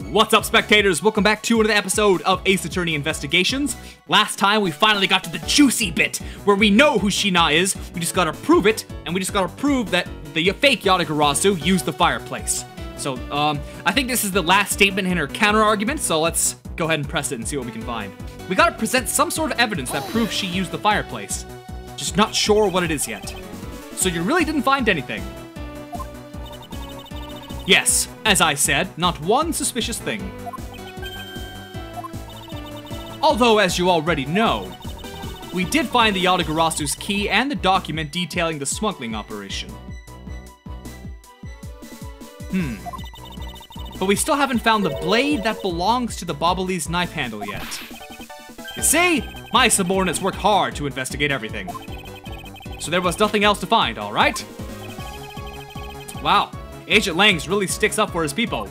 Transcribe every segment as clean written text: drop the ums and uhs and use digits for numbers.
What's up, spectators? Welcome back to another episode of Ace Attorney Investigations. Last time, we finally got to the juicy bit, where we know who Shina is, we just gotta prove it, and we just gotta prove that the fake Yatagarasu used the fireplace. So, I think this is the last statement in her counter-argument, so let's go ahead and press it and see what we can find. We gotta present some sort of evidence that proves she used the fireplace. Just not sure what it is yet. So you really didn't find anything. Yes, as I said, not one suspicious thing. Although, as you already know, we did find the Yatagarasu's key and the document detailing the smuggling operation. But we still haven't found the blade that belongs to the Bobbly's knife handle yet. You see, my subordinates worked hard to investigate everything. So there was nothing else to find, alright? Wow. Agent Langs really sticks up for his people.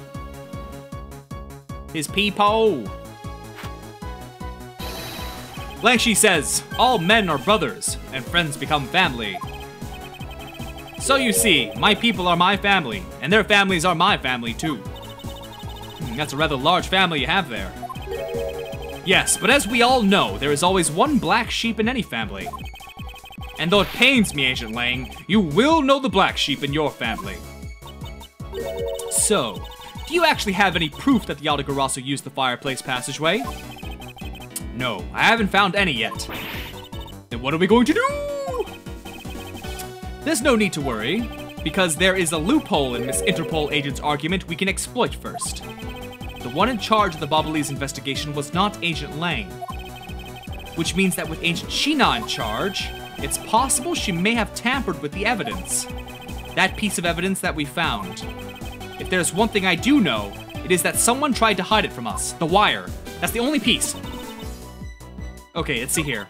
His people. Langshi says, all men are brothers, and friends become family. So you see, my people are my family, and their families are my family too. That's a rather large family you have there. Yes, but as we all know, there is always one black sheep in any family. And though it pains me, Agent Lang, you will know the black sheep in your family. So, do you actually have any proof that the Yatagarasu used the fireplace passageway? No, I haven't found any yet. Then what are we going to do? There's no need to worry, because there is a loophole in Miss Interpol agent's argument we can exploit first. The one in charge of the Bobbly's investigation was not Agent Lang. Which means that with Agent Shina in charge, it's possible she may have tampered with the evidence. That piece of evidence that we found. If there's one thing I do know, it is that someone tried to hide it from us. The wire. That's the only piece. Okay, let's see here.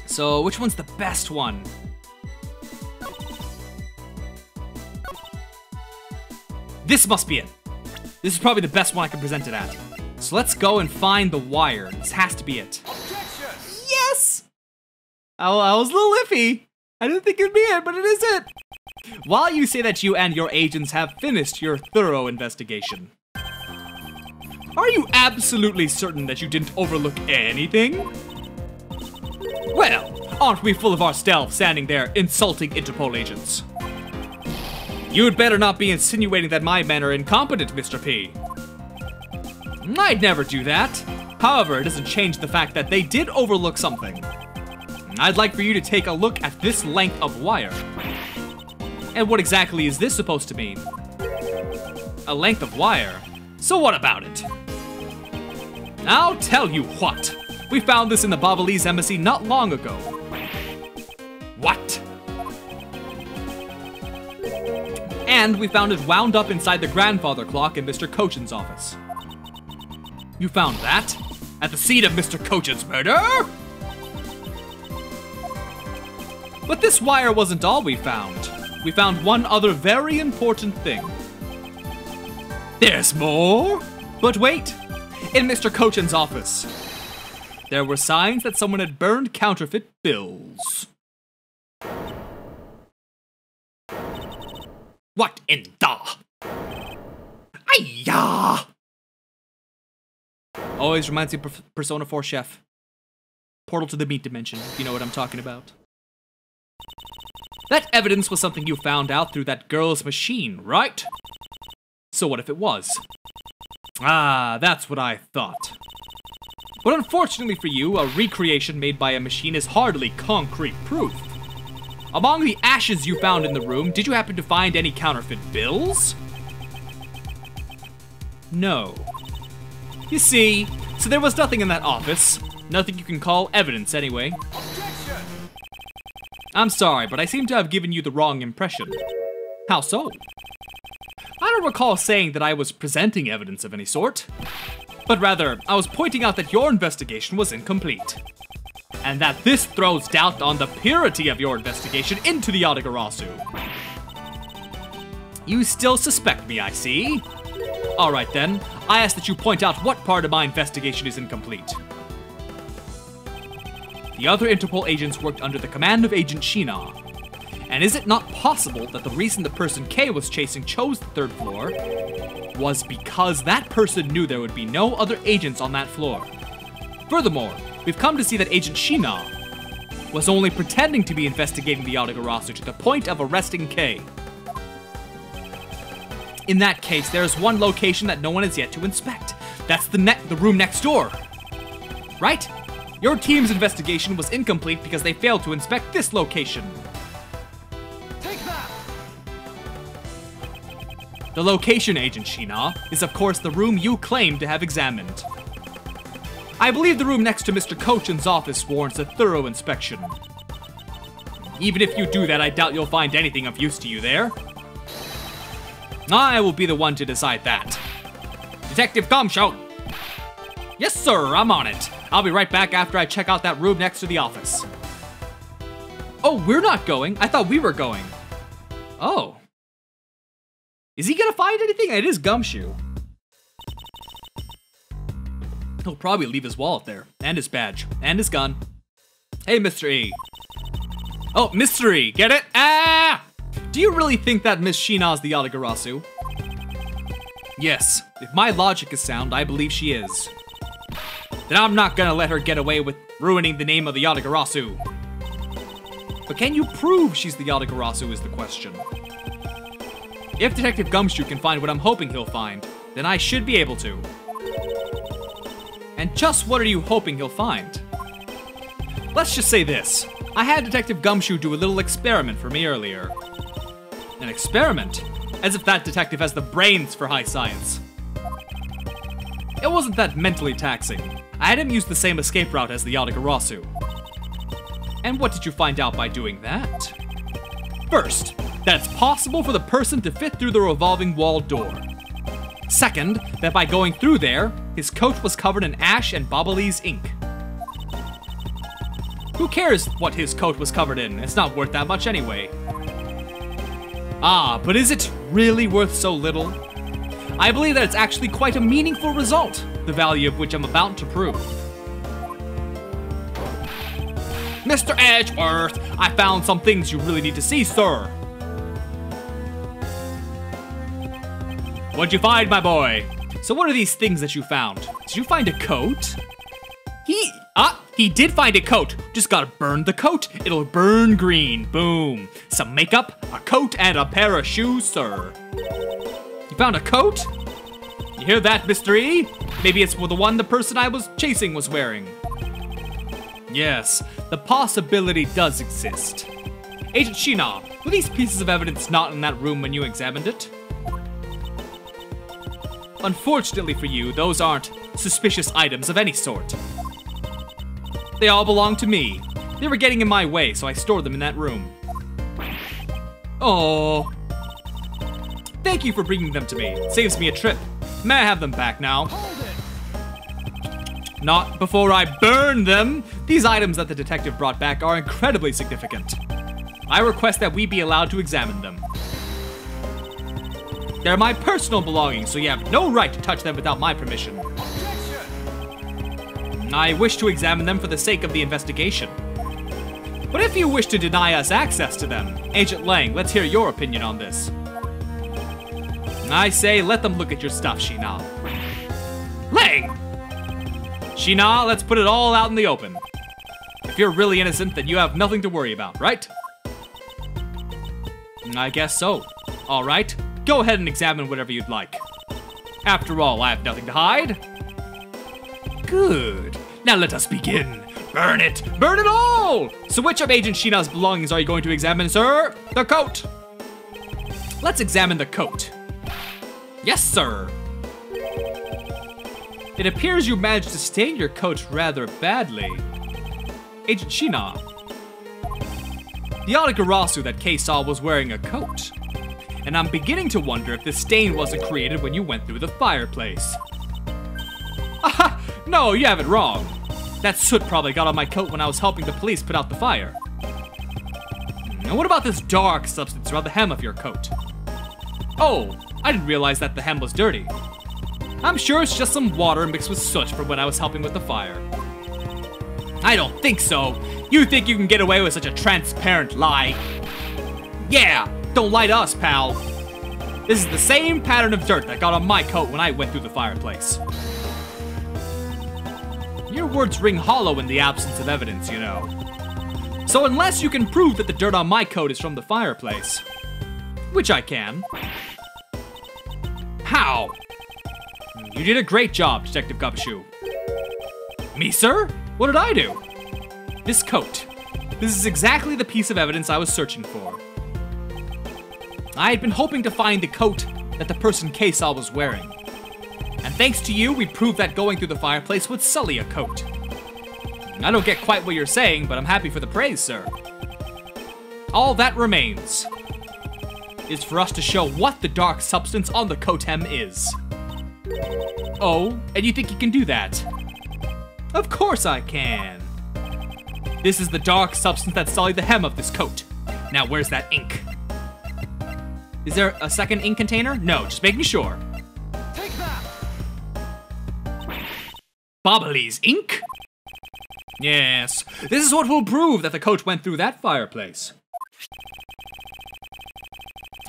So, which one's the best one? This must be it. This is probably the best one I can present it at. So let's go and find the wire. This has to be it. Objection! Yes! I was a little iffy. I didn't think it'd be it, but it is it. While you say that you and your agents have finished your thorough investigation, are you absolutely certain that you didn't overlook anything? Well, aren't we full of our stealth standing there insulting Interpol agents? You'd better not be insinuating that my men are incompetent, Mr. P. I'd never do that. However, it doesn't change the fact that they did overlook something. I'd like for you to take a look at this length of wire. And what exactly is this supposed to mean? A length of wire? So what about it? I'll tell you what. We found this in the Bobbly's embassy not long ago. What? And we found it wound up inside the grandfather clock in Mr. Kochin's office. You found that? At the scene of Mr. Kochin's murder? But this wire wasn't all we found. We found one other very important thing. There's more? But wait, in Mr. Kochin's office, there were signs that someone had burned counterfeit bills. What in the? Ayya! Always reminds me of Persona 4 Chef. Portal to the meat dimension, if you know what I'm talking about. That evidence was something you found out through that girl's machine, right? So what if it was? Ah, that's what I thought. But unfortunately for you, a recreation made by a machine is hardly concrete proof. Among the ashes you found in the room, did you happen to find any counterfeit bills? No. You see, so there was nothing in that office. Nothing you can call evidence anyway. I'm sorry, but I seem to have given you the wrong impression. How so? I don't recall saying that I was presenting evidence of any sort, but rather, I was pointing out that your investigation was incomplete, and that this throws doubt on the purity of your investigation into the Yatagarasu. You still suspect me, I see. Alright then, I ask that you point out what part of my investigation is incomplete. The other Interpol agents worked under the command of Agent Shina, And is it not possible that the reason the person K was chasing chose the 3rd floor was because that person knew there would be no other agents on that floor? Furthermore, we've come to see that Agent Shina was only pretending to be investigating the Yatagarasu to the point of arresting K. In that case, there is one location that no one has yet to inspect. That's the room next door. Right? Your team's investigation was incomplete because they failed to inspect this location. Take that! The location, Agent Shina, is of course the room you claim to have examined. I believe the room next to Mr. Kochin's office warrants a thorough inspection. Even if you do that, I doubt you'll find anything of use to you there. I will be the one to decide that. Detective Gumshoe! Yes, sir, I'm on it. I'll be right back after I check out that room next to the office. Oh, we're not going? I thought we were going. Oh. Is he gonna find anything? It is Gumshoe. He'll probably leave his wallet there, and his badge, and his gun. Hey, Mr. E. Oh, Mr. E, get it? Ah! Do you really think that Miss Shina's the Yatagarasu? Yes, if my logic is sound, I believe she is. Then I'm not gonna let her get away with ruining the name of the Yatagarasu. But can you prove she's the Yatagarasu is the question. If Detective Gumshoe can find what I'm hoping he'll find, then I should be able to. And just what are you hoping he'll find? Let's just say this. I had Detective Gumshoe do a little experiment for me earlier. An experiment? As if that detective has the brains for high science. It wasn't that mentally taxing. I had him use the same escape route as the Yatagarasu. And what did you find out by doing that? First, that it's possible for the person to fit through the revolving wall door. Second, that by going through there, his coat was covered in ash and Bobbleese ink. Who cares what his coat was covered in? It's not worth that much anyway. Ah, but is it really worth so little? I believe that it's actually quite a meaningful result, the value of which I'm about to prove. Mr. Edgeworth, I found some things you really need to see, sir. What'd you find, my boy? So what are these things that you found? Did you find a coat? He did find a coat. Just gotta burn the coat. It'll burn green. Boom. Some makeup, a coat, and a pair of shoes, sir. You found a coat? You hear that, Mr. E? Maybe it's the one the person I was chasing was wearing. Yes, the possibility does exist. Agent Shina, were these pieces of evidence not in that room when you examined it? Unfortunately for you, those aren't suspicious items of any sort. They all belong to me. They were getting in my way, so I stored them in that room. Oh. Thank you for bringing them to me. It saves me a trip. May I have them back now? Hold it! Not before I burn them! These items that the detective brought back are incredibly significant. I request that we be allowed to examine them. They're my personal belongings, so you have no right to touch them without my permission. Objection! I wish to examine them for the sake of the investigation. But if you wish to deny us access to them, Agent Lang, let's hear your opinion on this. I say, let them look at your stuff, Shina. Lang! Shina, let's put it all out in the open. If you're really innocent, then you have nothing to worry about, right? I guess so. All right, go ahead and examine whatever you'd like. After all, I have nothing to hide. Good. Now let us begin. Burn it! Burn it all! So which of Agent Shina's belongings are you going to examine, sir? The coat! Let's examine the coat. Yes, sir. It appears you managed to stain your coat rather badly. Agent Shina. The Yatagarasu that Kei saw was wearing a coat. And I'm beginning to wonder if this stain wasn't created when you went through the fireplace. Aha! No, you have it wrong. That soot probably got on my coat when I was helping the police put out the fire. And what about this dark substance around the hem of your coat? Oh, I didn't realize that the hem was dirty. I'm sure it's just some water mixed with soot from when I was helping with the fire. I don't think so. You think you can get away with such a transparent lie? Yeah, don't lie to us, pal. This is the same pattern of dirt that got on my coat when I went through the fireplace. Your words ring hollow in the absence of evidence, you know. So unless you can prove that the dirt on my coat is from the fireplace, which I can. How? You did a great job, Detective Gabashu. Me, sir? What did I do? This coat. This is exactly the piece of evidence I was searching for. I had been hoping to find the coat that the person K-Saw was wearing. And thanks to you, we proved that going through the fireplace would sully a coat. I don't get quite what you're saying, but I'm happy for the praise, sir. All that remains is for us to show what the dark substance on the coat hem is. Oh, and you think you can do that? Of course I can. This is the dark substance that sullied the hem of this coat. Now where's that ink? Is there a second ink container? No, just making sure. Take that! Bobbly's ink? Yes, this is what will prove that the coat went through that fireplace.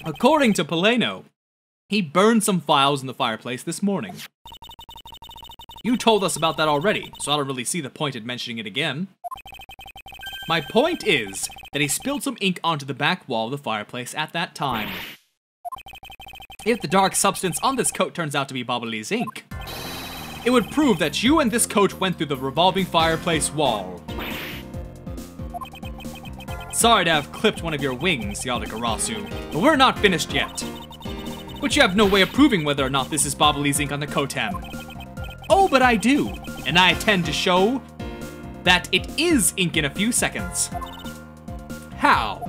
According to Poleno, he burned some files in the fireplace this morning. You told us about that already, so I don't really see the point in mentioning it again. My point is that he spilled some ink onto the back wall of the fireplace at that time. If the dark substance on this coat turns out to be Bobbly's ink, it would prove that you and this coat went through the revolving fireplace wall. Sorry to have clipped one of your wings, Yatagarasu, but we're not finished yet. But you have no way of proving whether or not this is Bobbly's ink on the coat hem. Oh, but I do, and I intend to show that it is ink in a few seconds. How?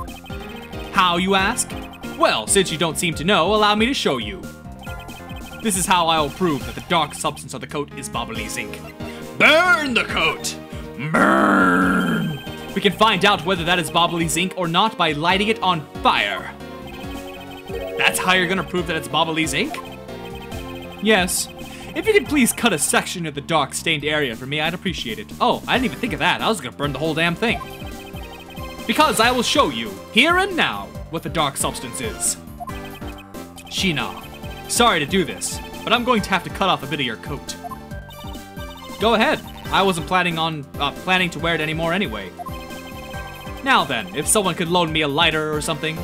How, you ask? Well, since you don't seem to know, allow me to show you. This is how I will prove that the dark substance of the coat is Bobbly's ink. Burn the coat! Burn! We can find out whether that is Bobbly's ink or not by lighting it on fire. That's how you're gonna prove that it's Bobbly's ink? Yes. If you could please cut a section of the dark stained area for me, I'd appreciate it. Oh, I didn't even think of that. I was gonna burn the whole damn thing. Because I will show you, here and now, what the dark substance is. Shina, sorry to do this, but I'm going to have to cut off a bit of your coat. Go ahead. I wasn't planning to wear it anymore anyway. Now then, if someone could loan me a lighter or something.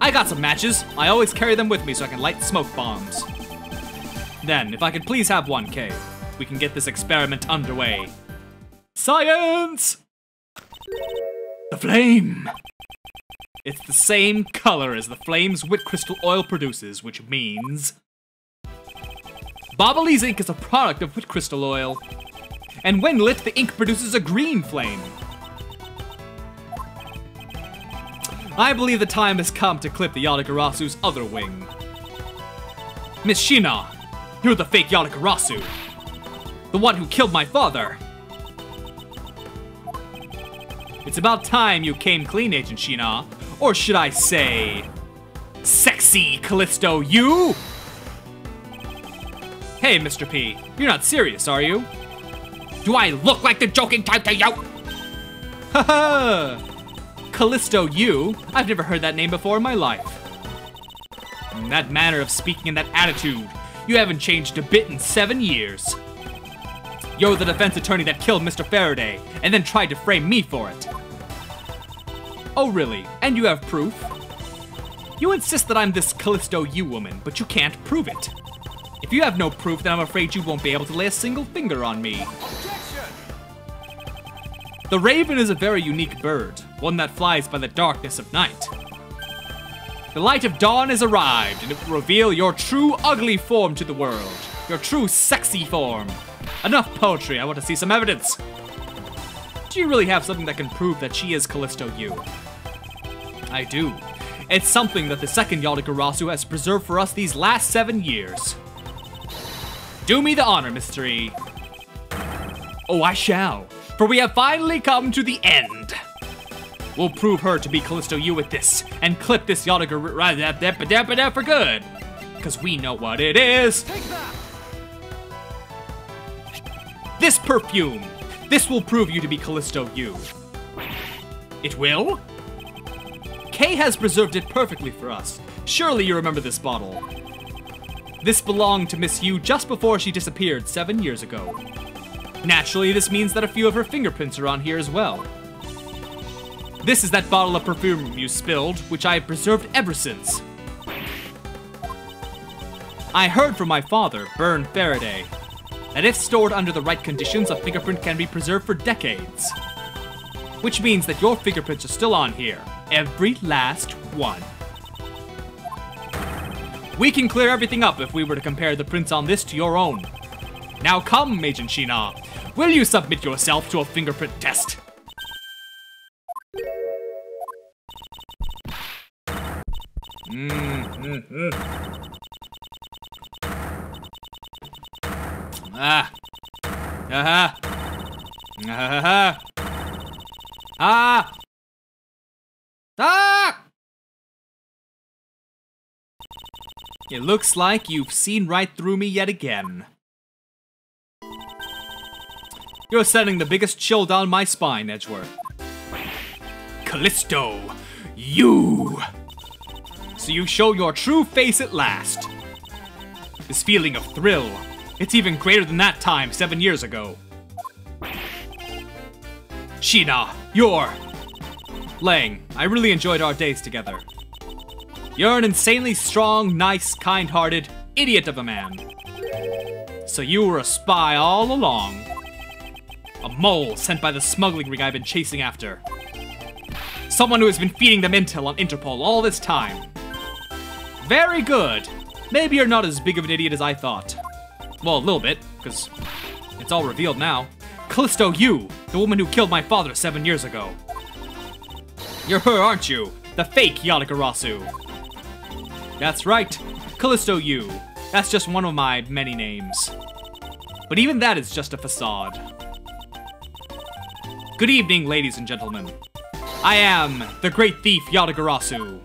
I got some matches. I always carry them with me so I can light smoke bombs. Then, if I could please have 1K, we can get this experiment underway. Science! The flame! It's the same color as the flames Wit Crystal Oil produces, which means Bobbly's ink is a product of Wit Crystal Oil. And when lit, the ink produces a green flame. I believe the time has come to clip the Yatagarasu's other wing. Miss Shina, you're the fake Yatagarasu. The one who killed my father. It's about time you came clean, Agent Shina. Or should I say, sexy Callisto you? Hey, Mr. P, you're not serious, are you? Do I look like the joking type to you? Haha! Callisto you? I've never heard that name before in my life. And that manner of speaking and that attitude, you haven't changed a bit in 7 years. You're the defense attorney that killed Mr. Faraday and then tried to frame me for it. Oh really? And you have proof? You insist that I'm this Callisto you woman, but you can't prove it. If you have no proof, then I'm afraid you won't be able to lay a single finger on me. Objection! The raven is a very unique bird, one that flies by the darkness of night. The light of dawn has arrived, and it will reveal your true ugly form to the world. Your true sexy form. Enough poetry, I want to see some evidence. Do you really have something that can prove that she is Callisto you? I do. It's something that the second Yatagarasu has preserved for us these last 7 years. Do me the honor, Mr. E. Oh, I shall. For we have finally come to the end. We'll prove her to be Callisto you with this, and clip this Yatagarasu for good. Because we know what it is. Take that! This perfume. This will prove you to be Callisto you. It will? Kay has preserved it perfectly for us. Surely you remember this bottle. This belonged to Miss Yu just before she disappeared 7 years ago. Naturally, this means that a few of her fingerprints are on here as well. This is that bottle of perfume you spilled, which I have preserved ever since. I heard from my father, Byrne Faraday, that if stored under the right conditions, a fingerprint can be preserved for decades. Which means that your fingerprints are still on here. Every last one. We can clear everything up if we were to compare the prints on this to your own. Now come, Agent Shina. Will you submit yourself to a fingerprint test? It looks like you've seen right through me yet again. You're sending the biggest chill down my spine, Edgeworth. Callisto, you! So you show your true face at last. This feeling of thrill, it's even greater than that time 7 years ago. Shina, you're... Lang, I really enjoyed our days together. You're an insanely strong, nice, kind-hearted idiot of a man. So you were a spy all along. A mole sent by the smuggling ring I've been chasing after. Someone who has been feeding them intel on Interpol all this time. Very good. Maybe you're not as big of an idiot as I thought. Well, a little bit, because it's all revealed now. Callisto, you, the woman who killed my father 7 years ago. You're her, aren't you? The fake Yatagarasu. That's right, Callisto you. That's just one of my many names. But even that is just a facade. Good evening, ladies and gentlemen. I am the great thief Yatagarasu.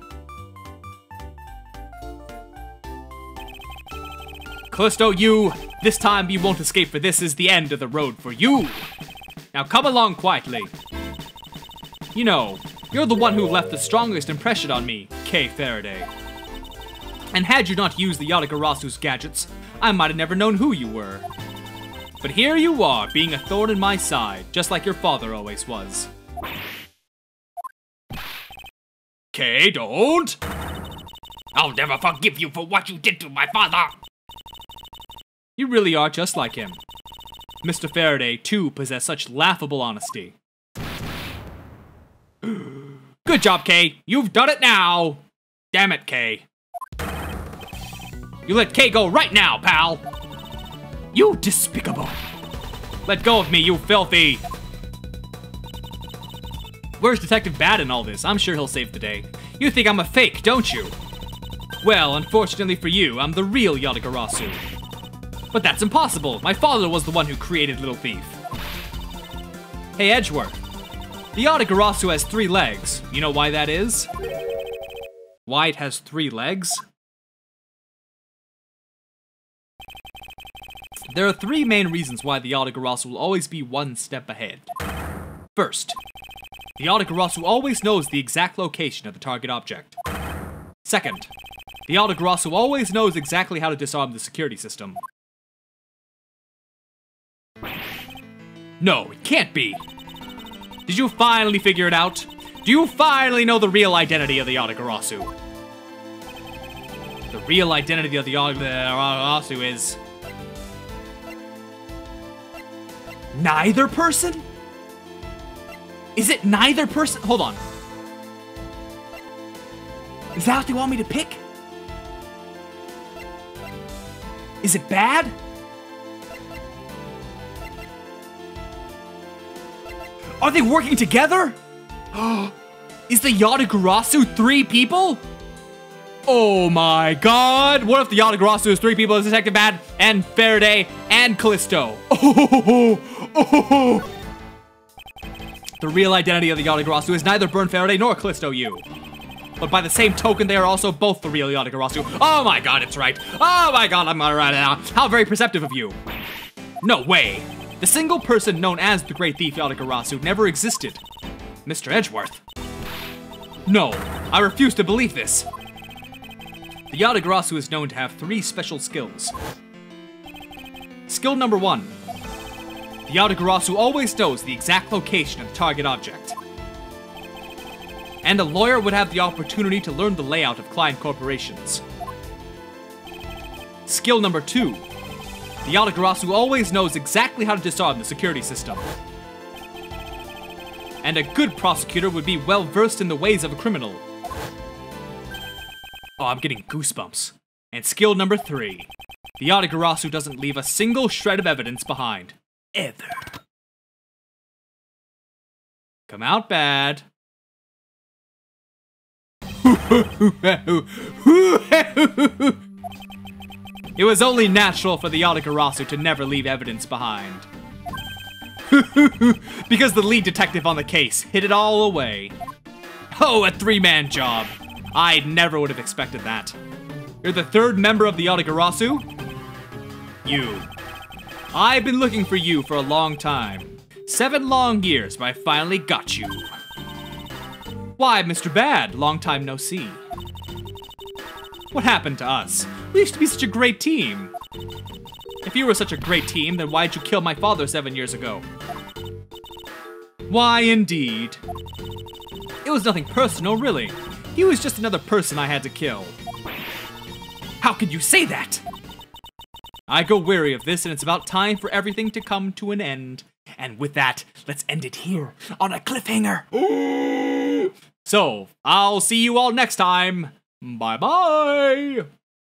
Callisto, you, this time you won't escape, for this is the end of the road for you. Now come along quietly. You know, you're the one who left the strongest impression on me, Kay Faraday. And had you not used the Yatagarasu's gadgets, I might have never known who you were. But here you are, being a thorn in my side, just like your father always was. Kay, don't! I'll never forgive you for what you did to my father! You really are just like him. Mr. Faraday, too, possessed such laughable honesty. Good job, Kay! You've done it now! Damn it, Kay. You let Kay go right now, pal! You despicable! Let go of me, you filthy! Where's Detective Bad in all this? I'm sure he'll save the day. You think I'm a fake, don't you? Well, unfortunately for you, I'm the real Yatagarasu. But that's impossible! My father was the one who created Little Thief. Hey, Edgeworth. The Yatagarasu has 3 legs. You know why that is? Why it has 3 legs? There are 3 main reasons why the Yatagarasu will always be 1 step ahead. First, the Yatagarasu always knows the exact location of the target object. Second, the Yatagarasu always knows exactly how to disarm the security system. No, it can't be! Did you finally figure it out? Do you finally know the real identity of the Yatagarasu? The real identity of the Yatagarasu is... neither person? Is it neither person? Hold on. Is that what they want me to pick? Is it bad? Are they working together? Is the Yatagarasu 3 people? Oh my god! What if the Yatagarasu is 3 people? It's Detective Bad, and Faraday, and Callisto. Oh. The real identity of the Yatagarasu is neither Byrne Faraday nor Callisto Yu. But by the same token, they are also both the real Yatagarasu. Oh my god, it's right. Oh my god, I'm right now. How very perceptive of you. No way. The single person known as the Great Thief Yatagarasu never existed. Mr. Edgeworth. No, I refuse to believe this. The Yatagarasu is known to have 3 special skills. Skill number 1. The Yatagarasu always knows the exact location of the target object. And a lawyer would have the opportunity to learn the layout of client corporations. Skill number 2. The Yatagarasu always knows exactly how to disarm the security system. And a good prosecutor would be well versed in the ways of a criminal. Oh, I'm getting goosebumps. And skill number 3. The Yatagarasu doesn't leave a single shred of evidence behind. Ever. Come out bad. It was only natural for the Yatagarasu to never leave evidence behind. Because the lead detective on the case hid it all away. Oh, a 3-man job. I never would have expected that. You're the 3rd member of the Yatagarasu? You. I've been looking for you for a long time. 7 long years, but I finally got you. Why, Mr. Bad, long time no see. What happened to us? We used to be such a great team. If you were such a great team, then why'd you kill my father 7 years ago? Why, indeed. It was nothing personal, really. He was just another person I had to kill. How could you say that? I grow weary of this, and it's about time for everything to come to an end. And with that, let's end it here, on a cliffhanger. So, I'll see you all next time. Bye-bye.